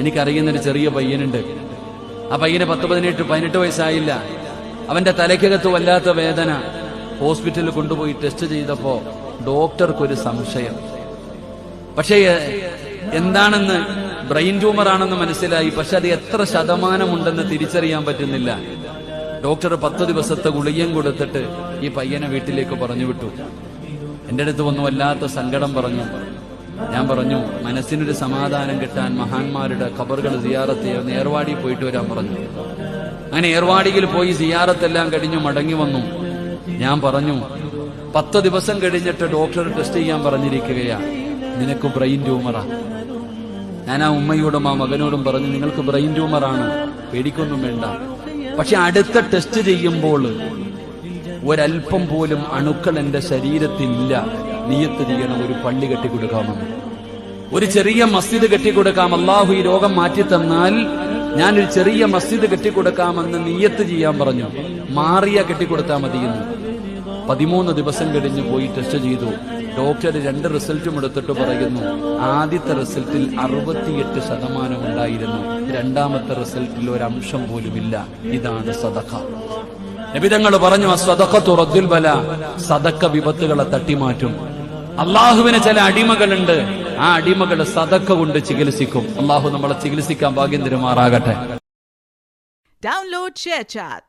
എനിക്കറിയുന്നൊരു ചെറിയ പയ്യനുണ്ട്. ആ പയ്യന് 18 വയസ്സായില്ല. അവന്റെ തലയ്ക്കകത്ത് വല്ലാത്ത വേദന. ഹോസ്പിറ്റലിൽ കൊണ്ടുപോയി ടെസ്റ്റ് ചെയ്തപ്പോ ഡോക്ടർക്കൊരു സംശയം. പക്ഷേ എന്താണെന്ന്, ബ്രെയിൻ ട്യൂമർ ആണെന്ന് മനസ്സിലായി. പക്ഷെ അത് എത്ര ശതമാനമുണ്ടെന്ന് തിരിച്ചറിയാൻ പറ്റുന്നില്ല. ഡോക്ടർ 10 ദിവസത്തെ ഗുളികയും കൊടുത്തിട്ട് ഈ പയ്യനെ വീട്ടിലേക്ക് പറഞ്ഞു വിട്ടു. എന്റെ അടുത്ത് വന്നു വല്ലാത്ത സങ്കടം പറഞ്ഞു. ഞാൻ പറഞ്ഞു, മനസ്സിനൊരു സമാധാനം കിട്ടാൻ മഹാന്മാരുടെ ഖബറുകൾ സിയാറത്ത് ചെയ്യാൻ ഏർവാടി പോയിട്ട് വരാൻ പറഞ്ഞു. അങ്ങനെ ഏർവാടിയിൽ പോയി സിയാറത്തെല്ലാം കഴിഞ്ഞു മടങ്ങി വന്നു. ഞാൻ പറഞ്ഞു, 10 ദിവസം കഴിഞ്ഞിട്ട് ഡോക്ടർ ടെസ്റ്റ് ചെയ്യാൻ പറഞ്ഞിരിക്കുകയാ, നിനക്ക് ബ്രെയിൻ ട്യൂമറാ. ഞാൻ ആ ഉമ്മയോടും ആ മകനോടും പറഞ്ഞു, നിങ്ങൾക്ക് ബ്രെയിൻ ട്യൂമറാണ്, പേടിക്കൊന്നും വേണ്ട. പക്ഷെ അടുത്ത ടെസ്റ്റ് ചെയ്യുമ്പോൾ ഒരൽപ്പം പോലും അണുക്കൾ എന്റെ ശരീരത്തിലില്ല. നിയത്ത് ചെയ്യണം, ഒരു പള്ളി കെട്ടിക്കൊടുക്കാമെന്ന്, ഒരു ചെറിയ മസ്ജിദ് കെട്ടിക്കൊടുക്കാം. അള്ളാഹു ഈ രോഗം മാറ്റിത്തന്നാൽ ഞാനൊരു ചെറിയ മസ്ജിദ് കെട്ടിക്കൊടുക്കാമെന്ന് നിയത്ത് ചെയ്യാൻ പറഞ്ഞു. മാറിയ കെട്ടിക്കൊടുത്താൽ മതിയെന്ന്. 13 ദിവസം കഴിഞ്ഞ് പോയി ടെസ്റ്റ് ചെയ്തു. ഡോക്ടർ 2 റിസൾട്ടും എടുത്തിട്ട് പറയുന്നു, ആദ്യത്തെ റിസൾട്ടിൽ 68% ഉണ്ടായിരുന്നു, രണ്ടാമത്തെ റിസൾട്ടിൽ ഒരു അംശം പോലുമില്ല. ഇതാണ് സദഖ. നബി തങ്ങൾ പറഞ്ഞു, അസ്സദഖത്തു റദ്ദുൽ ബല, സദഖ വിപത്തുകളെ തട്ടിമാറ്റും. അള്ളാഹുവിന് ചില അടിമകളുണ്ട്, ആ അടിമകൾ സദഖ കൊണ്ട് ചികിത്സിക്കും. അള്ളാഹു നമ്മളെ ചികിത്സിക്കാൻ ഭാഗ്യം തരുമാറാകട്ടെ. Download ShareChat.